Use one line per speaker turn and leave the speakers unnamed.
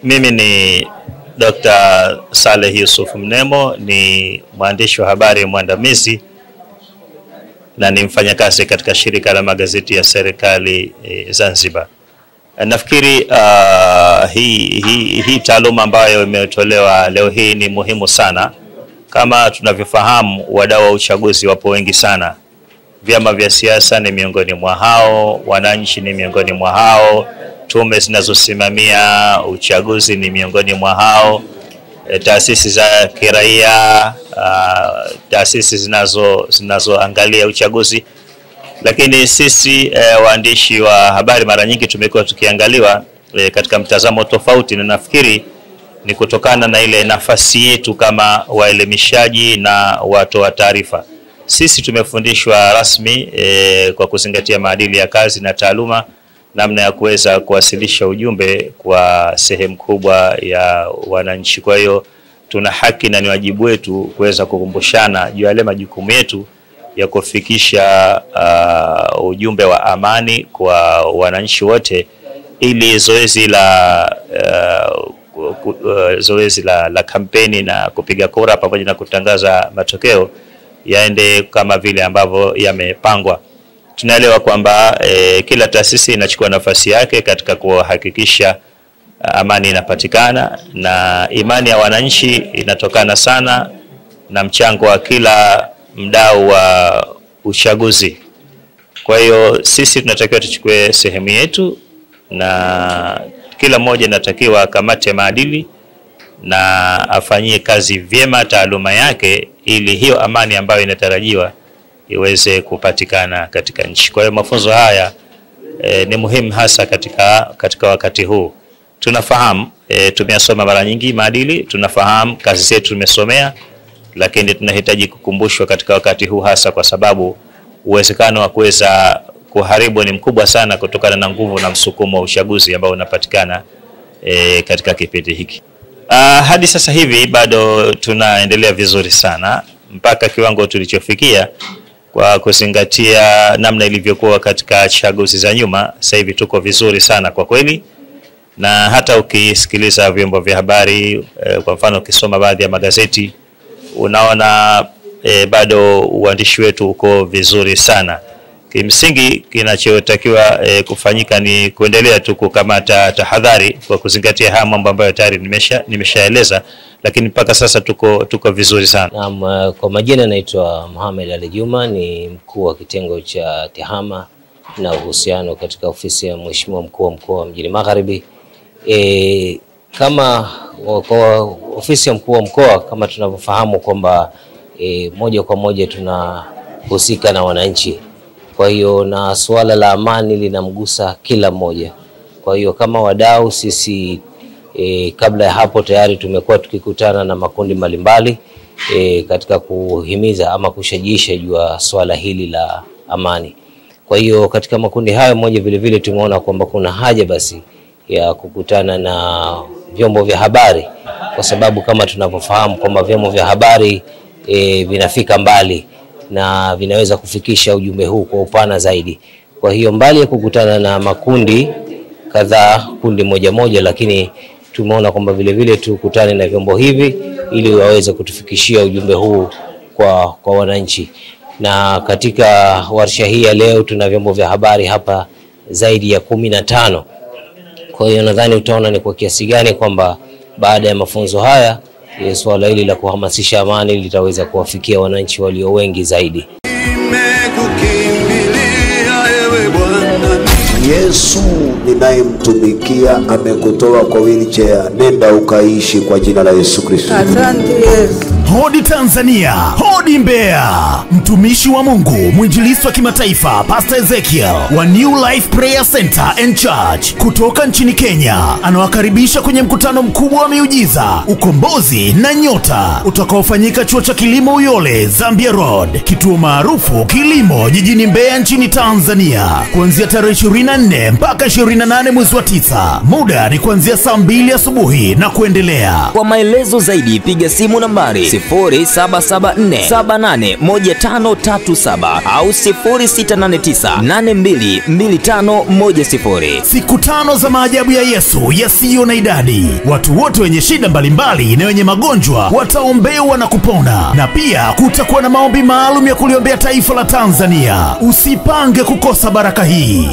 Mimi ni Dr. Saleh Yusuf Mnemo, ni mwandishi wa habari mwandamizi na ni mfanyakazi katika shirika la magazeti ya serikali Zanzibar. Nafikiri hii taaluma ambayo imetolewa leo hii ni muhimu sana. Kama tunavyofahamu, wadau wa uchaguzi wapo wengi sana. Vyama vya siasa ni miongoni mwa hao, wananchi ni miongoni mwa hao, tume zinazosimamia uchaguzi ni miongoni mwa hao, taasisi za kiraia, taasisi zinazoangalia uchaguzi. Lakini sisi waandishi wa habari mara nyingi tumekuwa tukiangaliwa katika mtazamo tofauti, na nafikiri ni kutokana na ile nafasi yetu kama waelimishaji na watoa taarifa. Sisi tumefundishwa rasmi kwa kuzingatia maadili ya kazi na taaluma, namna ya kuweza kuwasilisha ujumbe kwa sehemu kubwa ya wananchi. Kwa hiyo tuna haki na ni wajibu wetu kuweza kukumbushana juu ya yale majukumu yetu ya kufikisha ujumbe wa amani kwa wananchi wote, ili zoezi la kampeni na kupiga kura pamoja na kutangaza matokeo yaende kama vile ambavyo yamepangwa. Tunaelewa kwamba kila taasisi inachukua nafasi yake katika kuhakikisha amani inapatikana, na imani ya wananchi inatokana sana na mchango wa kila mdau wa uchaguzi. Kwa hiyo sisi tunatakiwa tuchukue sehemu yetu, na kila mmoja anatakiwa akamate maadili na afanyie kazi vyema taaluma yake, ili hiyo amani ambayo inatarajiwa iweze kupatikana katika nchi. Kwa hiyo mafunzo haya ni muhimu hasa katika wakati huu. Tunafahamu tumeyasoma mara nyingi maadili, tunafahamu kazi zetu tumesomea, lakini tunahitaji kukumbushwa katika wakati huu, hasa kwa sababu uwezekano wa kuweza kuharibu ni mkubwa sana kutokana na nguvu na msukumo wa uchaguzi ambao unapatikana katika kipindi hiki. Hadi sasa hivi bado tunaendelea vizuri sana mpaka kiwango tulichofikia kwa kuzingatia namna ilivyokuwa katika chaguzi za nyuma. Sasa hivi tuko vizuri sana kwa kweli, na hata ukisikiliza vyombo vya habari, kwa mfano ukisoma baadhi ya magazeti, unaona bado uandishi wetu uko vizuri sana. Kimsingi kinachotakiwa kufanyika ni kuendelea tu kukamata tahadhari kwa kuzingatia haya mambo ambayo tayari nimeshaeleza, lakini mpaka sasa tuko vizuri sana.
Naam, kwa majina naitwa Mohamed Ali Juma, ni mkuu wa kitengo cha tehama na uhusiano katika ofisi ya Mheshimiwa Mkuu wa Mkoa wa Mjini Magharibi. Kama kwa ofisi ya Mkuu wa Mkoa, kama tunavyofahamu kwamba moja kwa moja tunahusika na wananchi. Kwa hiyo na suala la amani linamgusa kila mmoja. Kwa hiyo kama wadau sisi kabla ya hapo tayari tumekuwa tukikutana na makundi mbalimbali katika kuhimiza ama kushajiisha juu ya swala hili la amani. Kwa hiyo katika makundi hayo moja vile vile tumeona kwamba kuna haja basi ya kukutana na vyombo vya habari, kwa sababu kama tunavyofahamu kwamba vyombo vya habari vinafika mbali na vinaweza kufikisha ujumbe huu kwa upana zaidi. Kwa hiyo mbali ya kukutana na makundi kadhaa, kundi moja, lakini tumeona kwamba vile vile tukutane na vyombo hivi ili waweze kutufikishia ujumbe huu kwa wananchi. Na katika warsha hii ya leo tuna vyombo vya habari hapa zaidi ya 15. Kwa hiyo nadhani utaona ni kwa kiasi gani kwamba baada ya mafunzo haya swala hili la kuhamasisha amani litaweza kuwafikia wananchi walio wengi zaidi.
Yesu ninayemtumikia amekutoa kwa wheelchair, nenda ukaishi kwa jina la Yesu Kristo.
Asante Yesu.
Hodi Tanzania, hodi Mbeya. Mtumishi wa Mungu, mwinjilisti wa kimataifa Pastor Ezekiel wa New Life Prayer Center and Church kutoka nchini Kenya anawakaribisha kwenye mkutano mkubwa wa miujiza, ukombozi na nyota utakaofanyika chuo cha kilimo Uyole, Zambia Road, kituo maarufu kilimo jijini Mbeya nchini Tanzania, kuanzia tarehe 24 mpaka 28 mwezi wa 9. Muda ni kuanzia saa 2 asubuhi na kuendelea.
Kwa maelezo zaidi piga simu nambari
0774781537 au 0689822510.
Siku 5 za maajabu ya Yesu yasiyo na idadi. Watu wote wenye shida mbalimbali na wenye magonjwa wataombewa na kupona, na pia kutakuwa na maombi maalum ya kuliombea taifa la Tanzania. Usipange kukosa baraka hii.